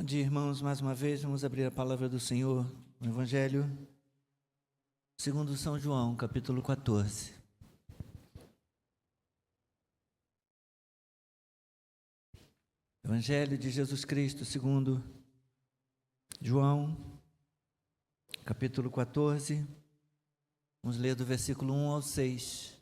dia, irmãos. Mais uma vez, vamos abrir a palavra do Senhor no Evangelho segundo São João, capítulo 14. Evangelho de Jesus Cristo segundo João, capítulo 14. Vamos ler do versículo 1 ao 6.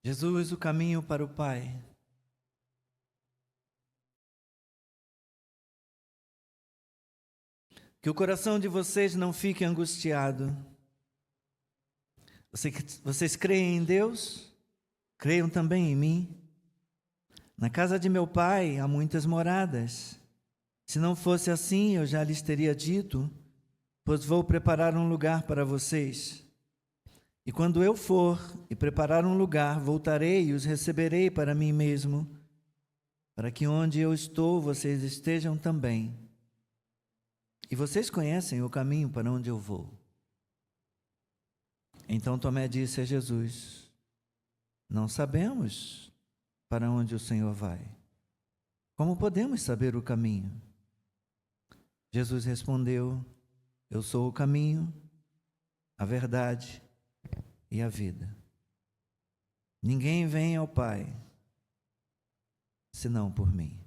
Jesus, o caminho para o Pai. Que o coração de vocês não fique angustiado. Vocês creem em Deus? Creiam também em mim. Na casa de meu Pai há muitas moradas. Se não fosse assim, eu já lhes teria dito, pois vou preparar um lugar para vocês. E quando eu for e preparar um lugar, voltarei e os receberei para mim mesmo, para que onde eu estou, vocês estejam também. E vocês conhecem o caminho para onde eu vou. Então Tomé disse a Jesus: não sabemos para onde o Senhor vai. Como podemos saber o caminho? Jesus respondeu: eu sou o caminho, a verdade e a vida. Ninguém vem ao Pai senão por mim.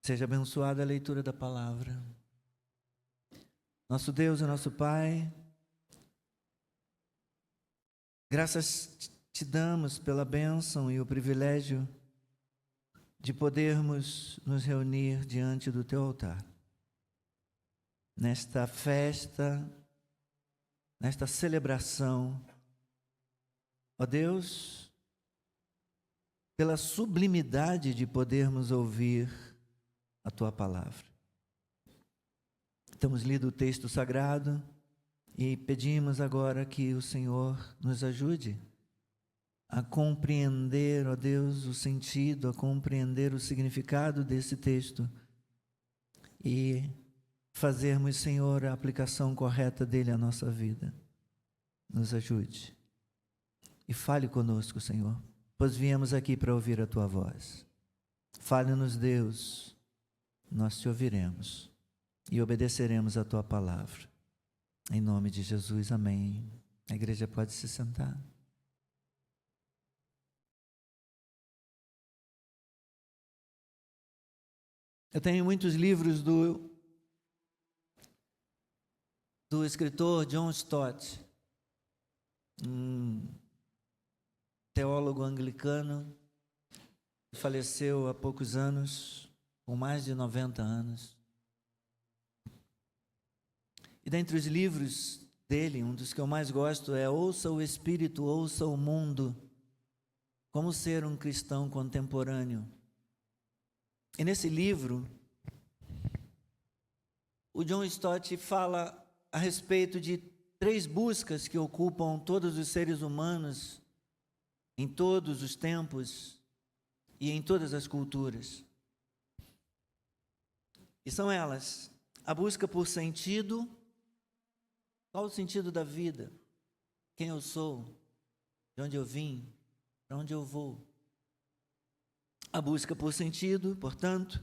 Seja abençoada a leitura da palavra. Nosso Deus e nosso Pai, graças te damos pela bênção e o privilégio de podermos nos reunir diante do teu altar. Nesta festa, nesta celebração, ó Deus, pela sublimidade de podermos ouvir a tua palavra. Temos lido o texto sagrado e pedimos agora que o Senhor nos ajude a compreender, ó Deus, o sentido, a compreender o significado desse texto e fazermos, Senhor, a aplicação correta dele à nossa vida. Nos ajude e fale conosco, Senhor, pois viemos aqui para ouvir a tua voz. Fale-nos, Deus, nós te ouviremos e obedeceremos a tua palavra. Em nome de Jesus, amém. A igreja pode se sentar. Eu tenho muitos livros do escritor John Stott, um teólogo anglicano, que faleceu há poucos anos, com mais de 90 anos. E dentre os livros dele, um dos que eu mais gosto é Ouça o Espírito, Ouça o Mundo, como ser um cristão contemporâneo. E nesse livro, o John Stott fala a respeito de 3 buscas que ocupam todos os seres humanos, em todos os tempos e em todas as culturas. E são elas: a busca por sentido. Qual o sentido da vida? Quem eu sou? De onde eu vim? Para onde eu vou? A busca por sentido, portanto.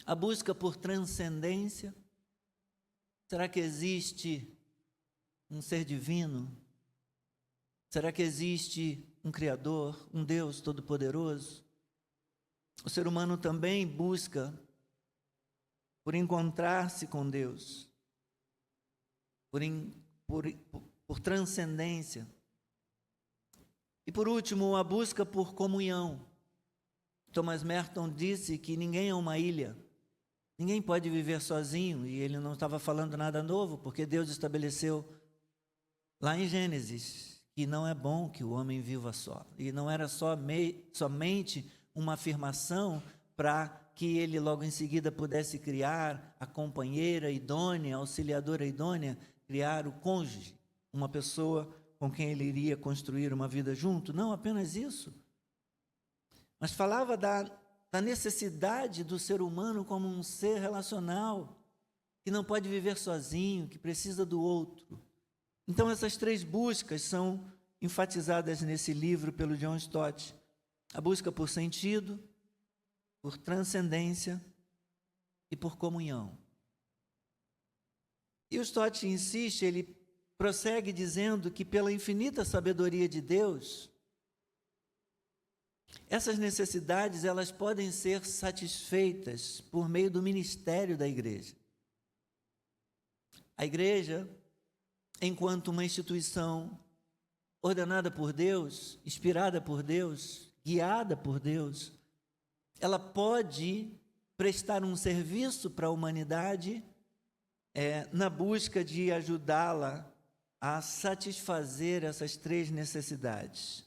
A busca por transcendência. Será que existe um ser divino? Será que existe um Criador, um Deus Todo-Poderoso? O ser humano também busca por encontrar-se com Deus, por transcendência. E por último, a busca por comunhão. Thomas Merton disse que ninguém é uma ilha. Ninguém pode viver sozinho, e ele não estava falando nada novo, porque Deus estabeleceu lá em Gênesis que não é bom que o homem viva só. E não era somente uma afirmação para que ele logo em seguida pudesse criar a companheira idônea, a auxiliadora idônea, criar o cônjuge, uma pessoa com quem ele iria construir uma vida junto. Não apenas isso, mas falava da necessidade do ser humano como um ser relacional, que não pode viver sozinho, que precisa do outro. Então, essas 3 buscas são enfatizadas nesse livro pelo John Stott: a busca por sentido, por transcendência e por comunhão. E o Stott insiste, ele prossegue dizendo que pela infinita sabedoria de Deus, essas necessidades elas podem ser satisfeitas por meio do ministério da igreja. A igreja, enquanto uma instituição ordenada por Deus, inspirada por Deus, guiada por Deus, ela pode prestar um serviço para a humanidade na busca de ajudá-la a satisfazer essas 3 necessidades.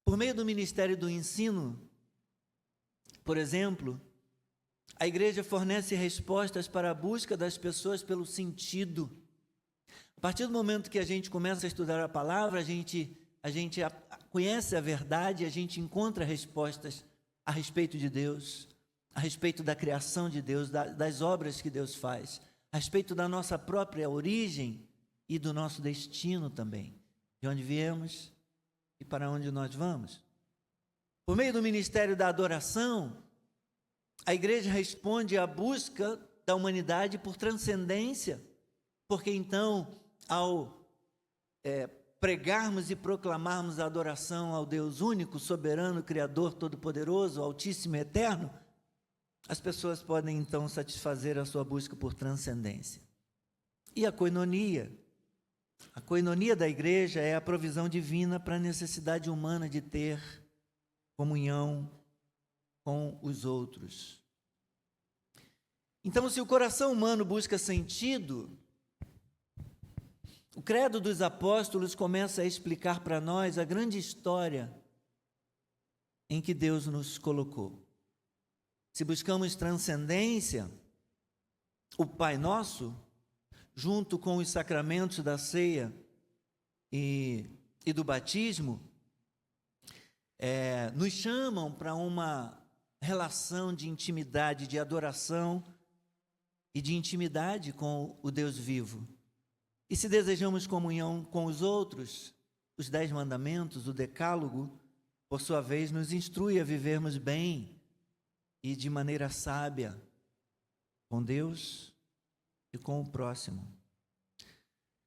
Por meio do ministério do ensino, por exemplo, a igreja fornece respostas para a busca das pessoas pelo sentido. A partir do momento que a gente começa a estudar a palavra, a gente conhece a verdade, a gente encontra respostas a respeito de Deus, a respeito da criação de Deus, das obras que Deus faz, a respeito da nossa própria origem e do nosso destino também, de onde viemos e para onde nós vamos. Por meio do ministério da adoração, a igreja responde à busca da humanidade por transcendência, porque então, ao pregarmos e proclamarmos a adoração ao Deus único, soberano, criador, todo-poderoso, altíssimo e eterno, as pessoas podem então satisfazer a sua busca por transcendência. E a coinonia da igreja é a provisão divina para a necessidade humana de ter comunhão com os outros. Então, se o coração humano busca sentido, o credo dos apóstolos começa a explicar para nós a grande história em que Deus nos colocou. Se buscamos transcendência, o Pai Nosso, junto com os sacramentos da ceia e do batismo, nos chamam para uma relação de intimidade, de adoração e de intimidade com o Deus vivo. E se desejamos comunhão com os outros, os 10 mandamentos, o decálogo, por sua vez, nos instrui a vivermos bem e de maneira sábia com Deus e com o próximo.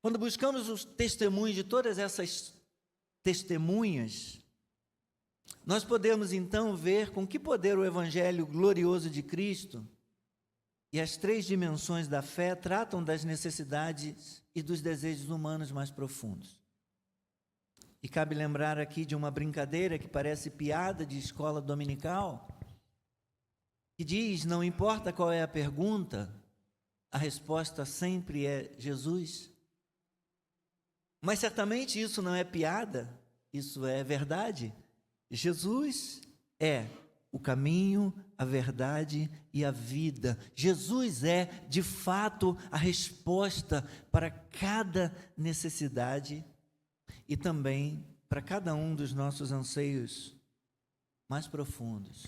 Quando buscamos os testemunhos de todas essas testemunhas, nós podemos então ver com que poder o Evangelho glorioso de Cristo e as 3 dimensões da fé tratam das necessidades e dos desejos humanos mais profundos. E cabe lembrar aqui de uma brincadeira que parece piada de escola dominical, que diz: não importa qual é a pergunta, a resposta sempre é Jesus. Mas certamente isso não é piada, isso é verdade. Jesus é o caminho, a verdade e a vida. Jesus é, de fato, a resposta para cada necessidade e também para cada um dos nossos anseios mais profundos.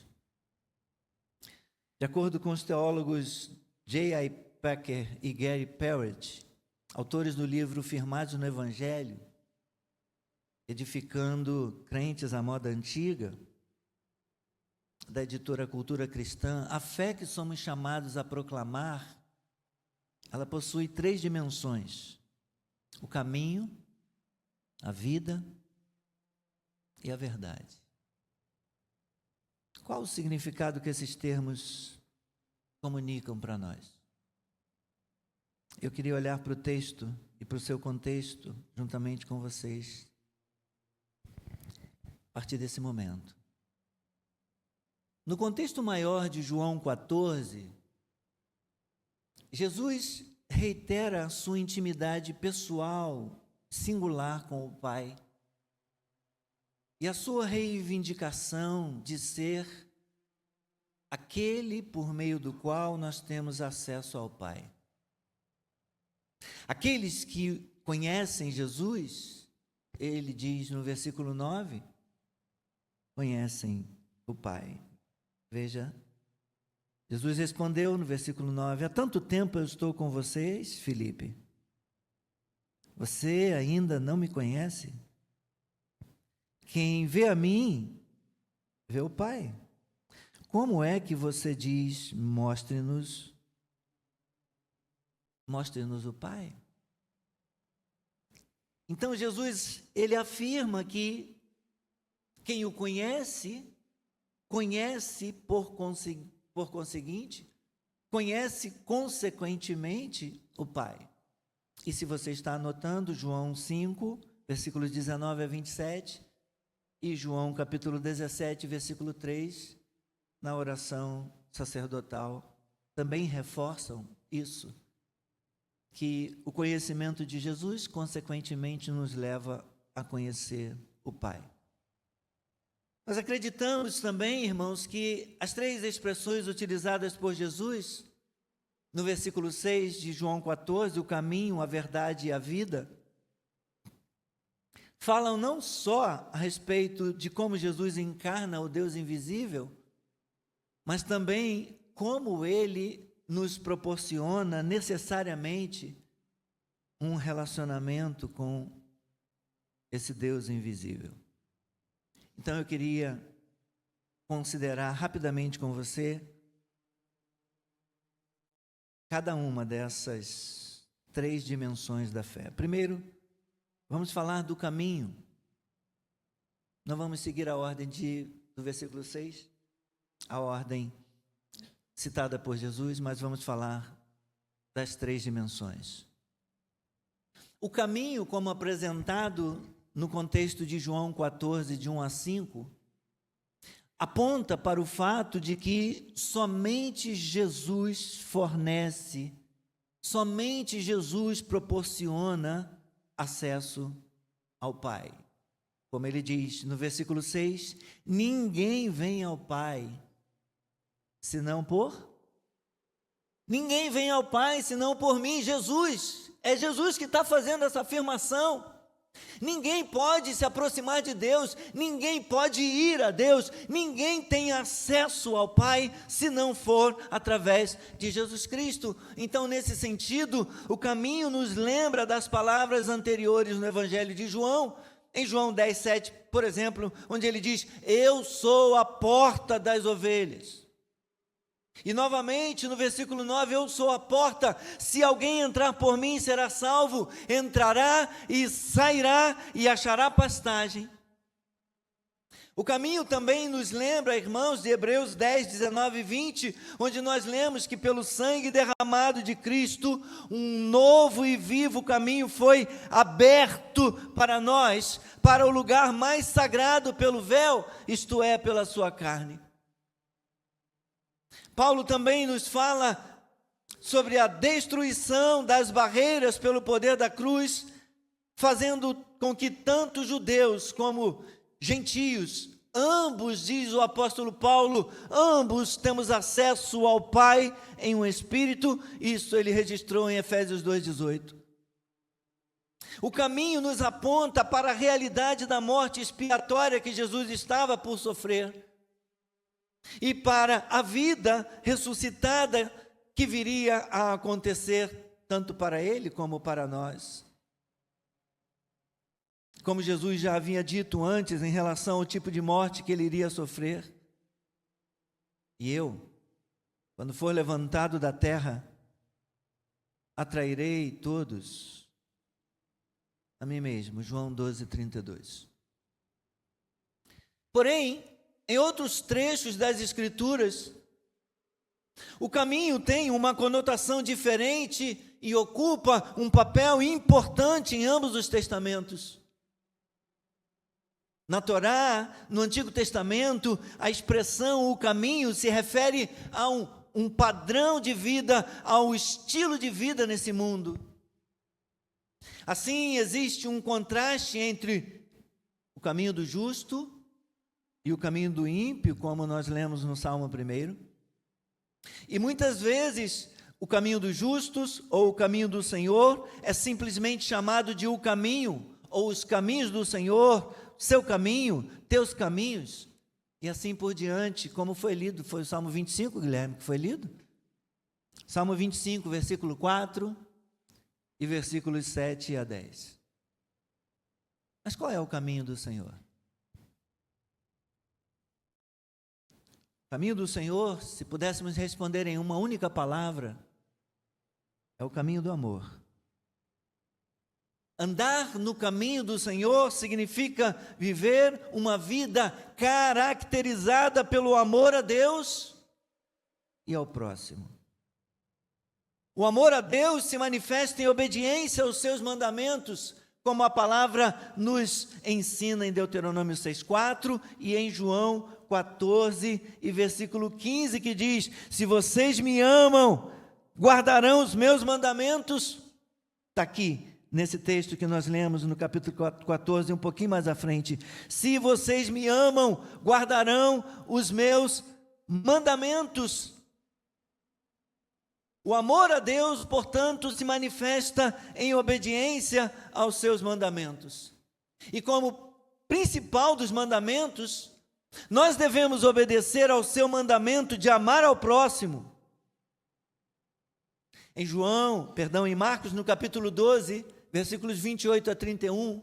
De acordo com os teólogos J.I. Packer e Gary Parrott, autores do livro Firmados no Evangelho, Edificando Crentes à Moda Antiga, da editora Cultura Cristã, a fé que somos chamados a proclamar, ela possui 3 dimensões: o caminho, a vida e a verdade. Qual o significado que esses termos comunicam para nós? Eu queria olhar para o texto e para o seu contexto, juntamente com vocês, a partir desse momento. No contexto maior de João 14, Jesus reitera a sua intimidade pessoal, singular com o Pai e a sua reivindicação de ser aquele por meio do qual nós temos acesso ao Pai. Aqueles que conhecem Jesus, ele diz no versículo 9, conhecem o Pai. Veja, Jesus respondeu no versículo 9, há tanto tempo eu estou com vocês, Filipe. Você ainda não me conhece? Quem vê a mim, vê o Pai. Como é que você diz, mostre-nos o Pai? Então Jesus, ele afirma que quem o conhece, conhece por conseguinte, conhece consequentemente o Pai. E se você está anotando, João 5, versículos 19 a 27, e João capítulo 17, versículo 3, na oração sacerdotal, também reforçam isso, que o conhecimento de Jesus, consequentemente, nos leva a conhecer o Pai. Nós acreditamos também, irmãos, que as três expressões utilizadas por Jesus, no versículo 6 de João 14, o caminho, a verdade e a vida, falam não só a respeito de como Jesus encarna o Deus invisível, mas também como ele nos proporciona necessariamente um relacionamento com esse Deus invisível. Então eu queria considerar rapidamente com você cada uma dessas três dimensões da fé. Primeiro, vamos falar do caminho. Não vamos seguir a ordem do versículo 6, a ordem citada por Jesus, mas vamos falar das três dimensões. O caminho, como apresentado no contexto de João 14, de 1 a 5, aponta para o fato de que somente Jesus fornece, somente Jesus proporciona acesso ao Pai. Como ele diz no versículo 6, ninguém vem ao Pai senão por... Ninguém vem ao Pai senão por mim, Jesus. É Jesus que está fazendo essa afirmação. Ninguém pode se aproximar de Deus, ninguém pode ir a Deus, ninguém tem acesso ao Pai se não for através de Jesus Cristo. Então, nesse sentido, o caminho nos lembra das palavras anteriores no Evangelho de João, em João 10, 7, por exemplo, onde ele diz, eu sou a porta das ovelhas. E novamente no versículo 9, eu sou a porta, se alguém entrar por mim será salvo, entrará e sairá e achará pastagem. O caminho também nos lembra, irmãos, de Hebreus 10, 19 e 20, onde nós lemos que pelo sangue derramado de Cristo, um novo e vivo caminho foi aberto para nós, para o lugar mais sagrado pelo véu, isto é, pela sua carne. Paulo também nos fala sobre a destruição das barreiras pelo poder da cruz, fazendo com que tanto judeus como gentios, ambos, diz o apóstolo Paulo, ambos temos acesso ao Pai em um Espírito, isso ele registrou em Efésios 2,18. O caminho nos aponta para a realidade da morte expiatória que Jesus estava por sofrer, e para a vida ressuscitada que viria a acontecer tanto para ele como para nós. Como Jesus já havia dito antes em relação ao tipo de morte que ele iria sofrer. E eu, quando for levantado da terra, atrairei todos a mim mesmo. João 12, 32. Porém, em outros trechos das Escrituras, o caminho tem uma conotação diferente e ocupa um papel importante em ambos os testamentos. Na Torá, no Antigo Testamento, a expressão o caminho se refere a um padrão de vida, ao estilo de vida nesse mundo. Assim, existe um contraste entre o caminho do justo e o caminho do ímpio, como nós lemos no Salmo 1. E muitas vezes, o caminho dos justos ou o caminho do Senhor é simplesmente chamado de o caminho, ou os caminhos do Senhor, seu caminho, teus caminhos, e assim por diante, como foi lido. Foi o Salmo 25, Guilherme, que foi lido? Salmo 25, versículo 4 e versículos 7 a 10. Mas qual é o caminho do Senhor? O caminho do Senhor, se pudéssemos responder em uma única palavra, é o caminho do amor. Andar no caminho do Senhor significa viver uma vida caracterizada pelo amor a Deus e ao próximo. O amor a Deus se manifesta em obediência aos seus mandamentos, como a palavra nos ensina em Deuteronômio 6,4 e em João 14 e versículo 15, que diz: se vocês me amam, guardarão os meus mandamentos. Está aqui, nesse texto que nós lemos no capítulo 14, um pouquinho mais à frente. Se vocês me amam, guardarão os meus mandamentos. O amor a Deus, portanto, se manifesta em obediência aos seus mandamentos. E como principal dos mandamentos, nós devemos obedecer ao seu mandamento de amar ao próximo. Em Marcos, no capítulo 12, versículos 28 a 31,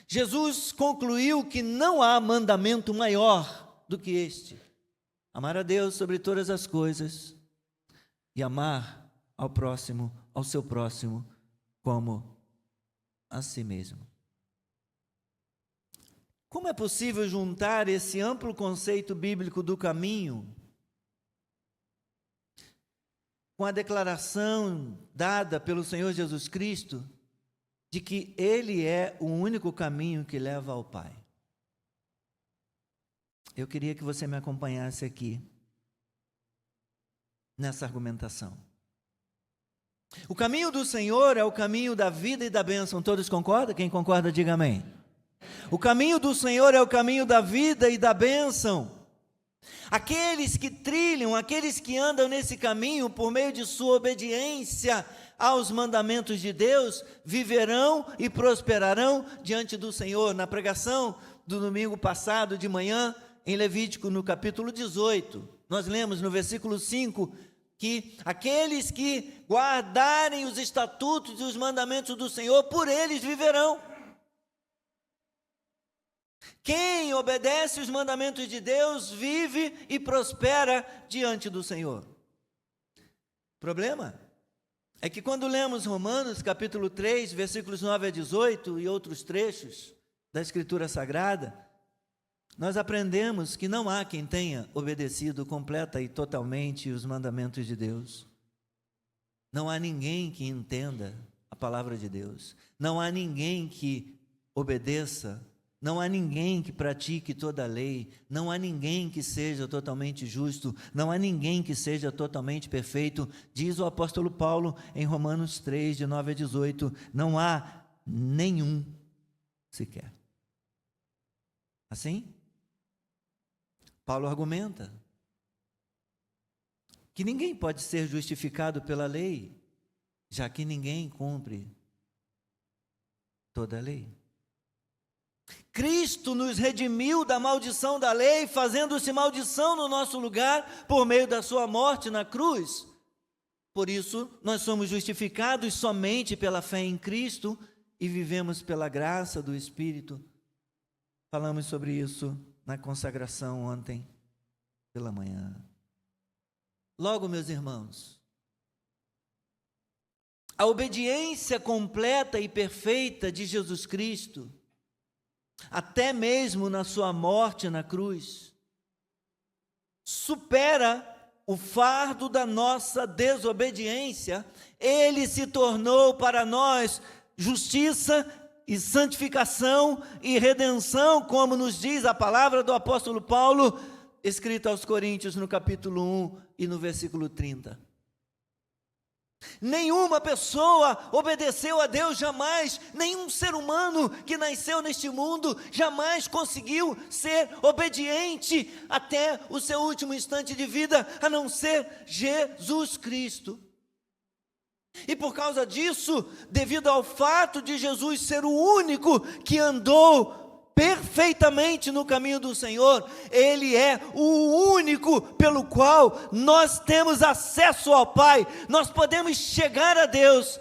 Jesus concluiu que não há mandamento maior do que este: amar a Deus sobre todas as coisas e amar ao próximo, ao seu próximo, como a si mesmo. Como é possível juntar esse amplo conceito bíblico do caminho com a declaração dada pelo Senhor Jesus Cristo de que Ele é o único caminho que leva ao Pai? Eu queria que você me acompanhasse aqui nessa argumentação. O caminho do Senhor é o caminho da vida e da bênção. Todos concordam? Quem concorda, diga amém. O caminho do Senhor é o caminho da vida e da bênção. Aqueles que trilham, aqueles que andam nesse caminho por meio de sua obediência aos mandamentos de Deus, viverão e prosperarão diante do Senhor. Na pregação do domingo passado de manhã, em Levítico, no capítulo 18, nós lemos no versículo 5, que aqueles que guardarem os estatutos e os mandamentos do Senhor, por eles viverão. Quem obedece os mandamentos de Deus vive e prospera diante do Senhor. O problema é que quando lemos Romanos capítulo 3, versículos 9 a 18 e outros trechos da Escritura Sagrada, nós aprendemos que não há quem tenha obedecido completa e totalmente os mandamentos de Deus. Não há ninguém que entenda a palavra de Deus. Não há ninguém que obedeça. Não há ninguém que pratique toda a lei. Não há ninguém que seja totalmente justo. Não há ninguém que seja totalmente perfeito. Diz o apóstolo Paulo em Romanos 3, de 9 a 18. Não há nenhum sequer. Assim, Paulo argumenta que ninguém pode ser justificado pela lei, já que ninguém cumpre toda a lei. Cristo nos redimiu da maldição da lei, fazendo-se maldição no nosso lugar por meio da sua morte na cruz. Por isso, nós somos justificados somente pela fé em Cristo e vivemos pela graça do Espírito. Falamos sobre isso na consagração ontem pela manhã. Logo, meus irmãos, a obediência completa e perfeita de Jesus Cristo, até mesmo na sua morte na cruz, supera o fardo da nossa desobediência. Ele se tornou para nós justiça e santificação e redenção, como nos diz a palavra do apóstolo Paulo, escrita aos Coríntios no capítulo 1 e no versículo 30. Nenhuma pessoa obedeceu a Deus jamais, nenhum ser humano que nasceu neste mundo jamais conseguiu ser obediente até o seu último instante de vida, a não ser Jesus Cristo. E por causa disso, devido ao fato de Jesus ser o único que andou perfeitamente no caminho do Senhor, Ele é o único pelo qual nós temos acesso ao Pai, nós podemos chegar a Deus,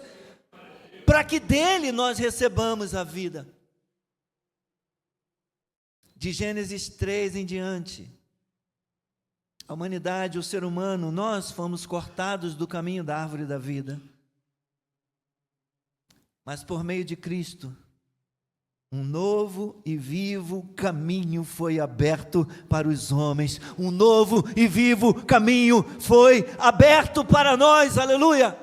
para que dele nós recebamos a vida. De Gênesis 3 em diante, a humanidade, o ser humano, nós fomos cortados do caminho da árvore da vida, mas por meio de Cristo, um novo e vivo caminho foi aberto para os homens. Um novo e vivo caminho foi aberto para nós. Aleluia!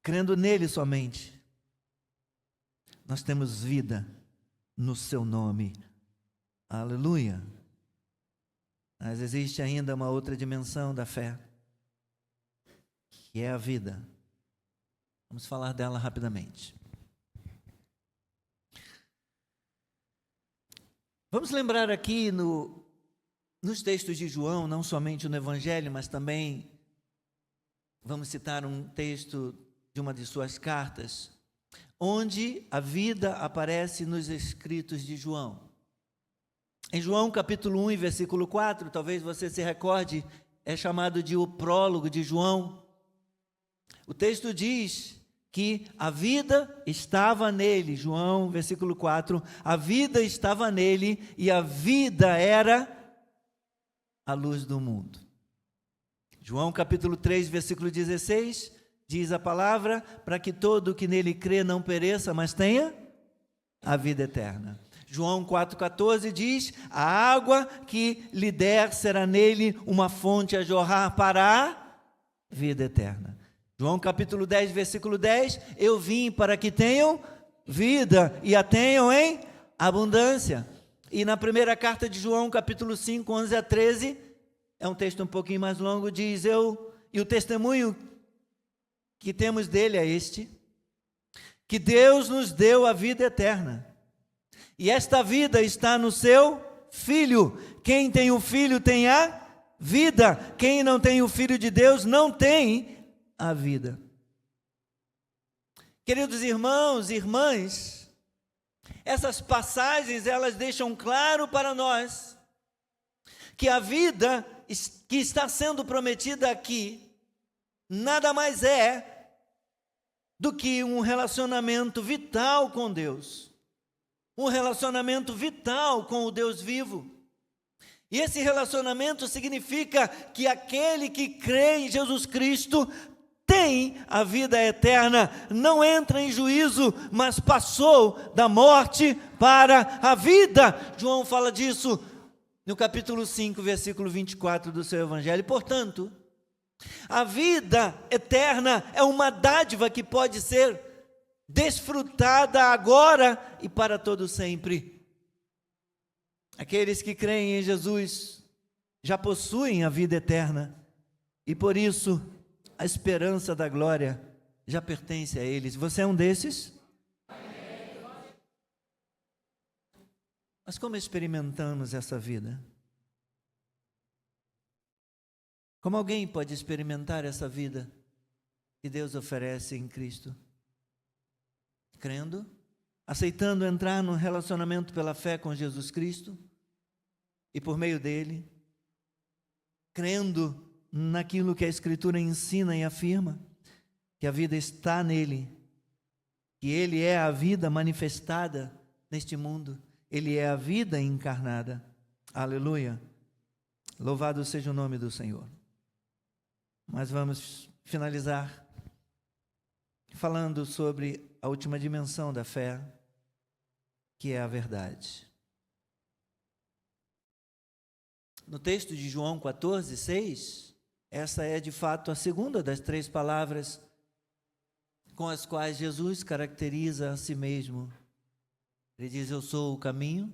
Crendo nele somente, nós temos vida no seu nome. Aleluia! Mas existe ainda uma outra dimensão da fé, que é a vida. Vamos falar dela rapidamente. Vamos lembrar aqui nos textos de João, não somente no Evangelho, mas também vamos citar um texto de uma de suas cartas, onde a vida aparece nos escritos de João. Em João capítulo 1 e versículo 4, talvez você se recorde, é chamado de o prólogo de João. O texto diz que a vida estava nele, João, versículo 4, a vida estava nele e a vida era a luz do mundo. João capítulo 3, versículo 16, diz a palavra, para que todo o que nele crê não pereça, mas tenha a vida eterna. João 4,14 diz, a água que lhe der será nele uma fonte a jorrar para a vida eterna. João capítulo 10, versículo 10, eu vim para que tenham vida e a tenham em abundância. E na primeira carta de João, capítulo 5, 11 a 13, é um texto um pouquinho mais longo, diz, e o testemunho que temos dele é este, que Deus nos deu a vida eterna, e esta vida está no seu Filho. Quem tem o Filho tem a vida, quem não tem o Filho de Deus não tem a vida. Queridos irmãos e irmãs, essas passagens, elas deixam claro para nós que a vida que está sendo prometida aqui, nada mais é do que um relacionamento vital com Deus, um relacionamento vital com o Deus vivo. E esse relacionamento significa que aquele que crê em Jesus Cristo tem a vida eterna, não entra em juízo, mas passou da morte para a vida. João fala disso no capítulo 5, versículo 24 do seu Evangelho. Portanto, a vida eterna é uma dádiva que pode ser desfrutada agora e para todo sempre. Aqueles que creem em Jesus já possuem a vida eterna e por isso a esperança da glória já pertence a eles. Você é um desses? Mas como experimentamos essa vida? Como alguém pode experimentar essa vida que Deus oferece em Cristo? Crendo, aceitando entrar num relacionamento pela fé com Jesus Cristo e por meio dele, crendo naquilo que a Escritura ensina e afirma, que a vida está nele, que ele é a vida manifestada neste mundo, ele é a vida encarnada. Aleluia! Louvado seja o nome do Senhor. Mas vamos finalizar falando sobre a última dimensão da fé, que é a verdade. No texto de João 14, 6, essa é de fato a segunda das três palavras com as quais Jesus caracteriza a si mesmo. Ele diz, eu sou o caminho,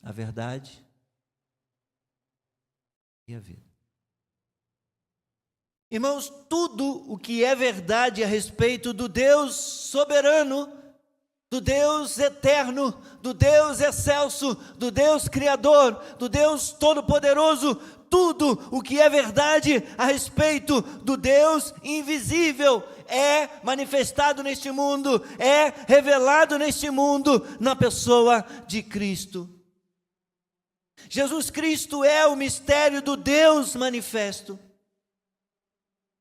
a verdade e a vida. Irmãos, tudo o que é verdade a respeito do Deus soberano, do Deus eterno, do Deus excelso, do Deus criador, do Deus todo-poderoso, tudo o que é verdade a respeito do Deus invisível é manifestado neste mundo, é revelado neste mundo na pessoa de Cristo. Jesus Cristo é o mistério do Deus manifesto.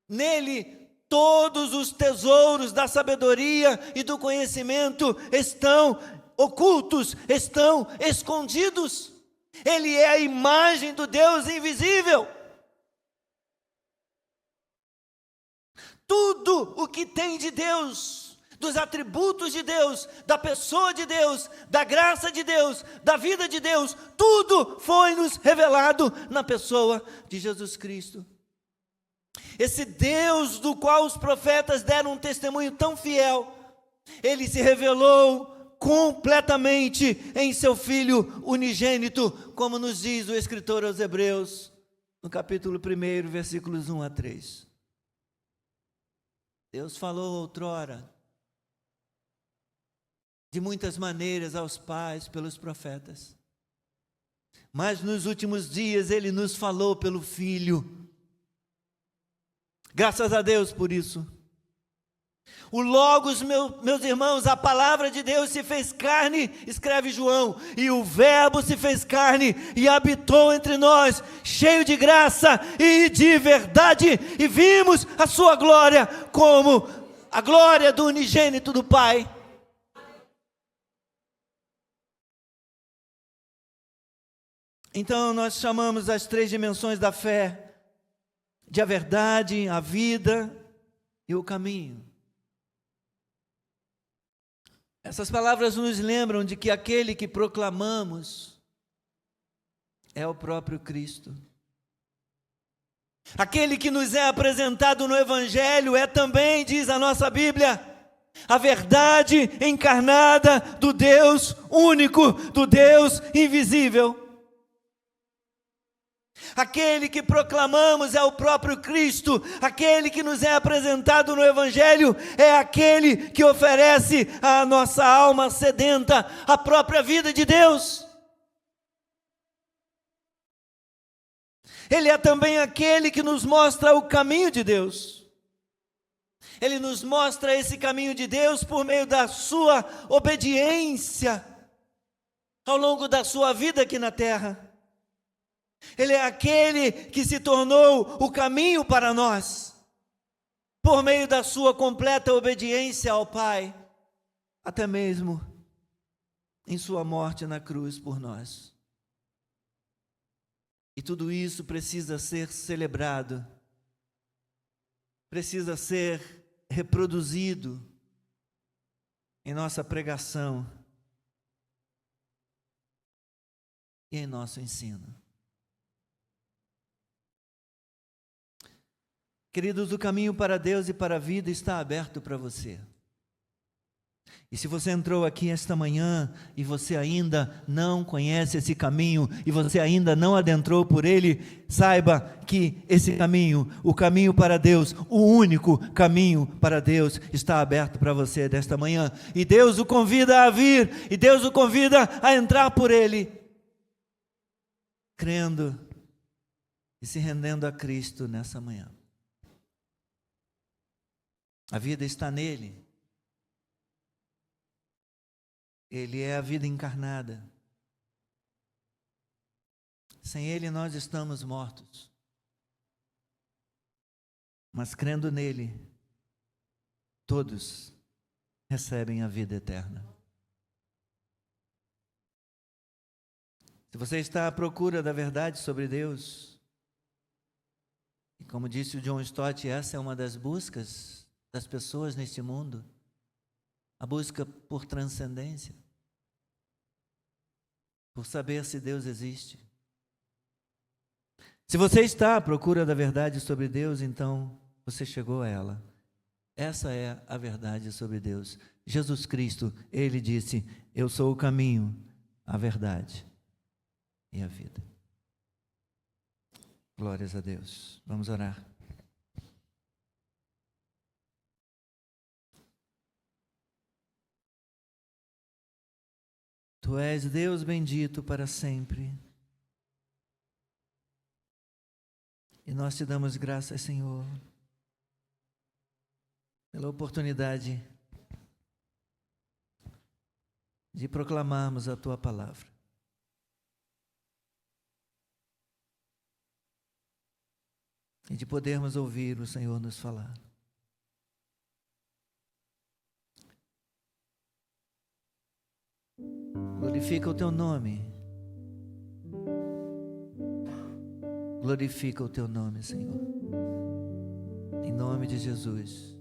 Nele, todos os tesouros da sabedoria e do conhecimento estão ocultos, estão escondidos. Ele é a imagem do Deus invisível. Tudo o que tem de Deus, dos atributos de Deus, da pessoa de Deus, da graça de Deus, da vida de Deus, tudo foi nos revelado na pessoa de Jesus Cristo. Esse Deus do qual os profetas deram um testemunho tão fiel, ele se revelou completamente em seu Filho unigênito, como nos diz o escritor aos Hebreus, no capítulo 1, versículos 1 a 3. Deus falou outrora, de muitas maneiras aos pais pelos profetas, mas nos últimos dias ele nos falou pelo Filho. Graças a Deus por isso. O Logos, meus irmãos, a palavra de Deus se fez carne, escreve João, e o Verbo se fez carne e habitou entre nós, cheio de graça e de verdade, e vimos a sua glória como a glória do unigênito do Pai. Então nós chamamos as 3 dimensões da fé de a verdade, a vida e o caminho. Essas palavras nos lembram de que aquele que proclamamos é o próprio Cristo. Aquele que nos é apresentado no Evangelho é também, diz a nossa Bíblia, a verdade encarnada do Deus único, do Deus invisível. Aquele que proclamamos é o próprio Cristo, aquele que nos é apresentado no Evangelho é aquele que oferece à nossa alma sedenta a própria vida de Deus. Ele é também aquele que nos mostra o caminho de Deus. Ele nos mostra esse caminho de Deus por meio da sua obediência ao longo da sua vida aqui na terra. Ele é aquele que se tornou o caminho para nós, por meio da sua completa obediência ao Pai, até mesmo em sua morte na cruz por nós. E tudo isso precisa ser celebrado, precisa ser reproduzido em nossa pregação e em nosso ensino. Queridos, o caminho para Deus e para a vida está aberto para você. E se você entrou aqui esta manhã e você ainda não conhece esse caminho e você ainda não adentrou por ele, saiba que esse caminho, o caminho para Deus, o único caminho para Deus está aberto para você desta manhã. E Deus o convida a vir, e Deus o convida a entrar por ele, crendo e se rendendo a Cristo nessa manhã. A vida está nele. Ele é a vida encarnada. Sem ele nós estamos mortos. Mas crendo nele, todos recebem a vida eterna. Se você está à procura da verdade sobre Deus, e como disse o John Stott, essa é uma das buscas das pessoas neste mundo, a busca por transcendência, por saber se Deus existe. Se você está à procura da verdade sobre Deus, então você chegou a ela. Essa é a verdade sobre Deus. Jesus Cristo, ele disse: eu sou o caminho, a verdade e a vida. Glórias a Deus. Vamos orar. Tu és Deus bendito para sempre. E nós te damos graças, Senhor, pela oportunidade de proclamarmos a Tua palavra. E de podermos ouvir o Senhor nos falar. Glorifica o Teu nome. Glorifica o Teu nome, Senhor. Em nome de Jesus.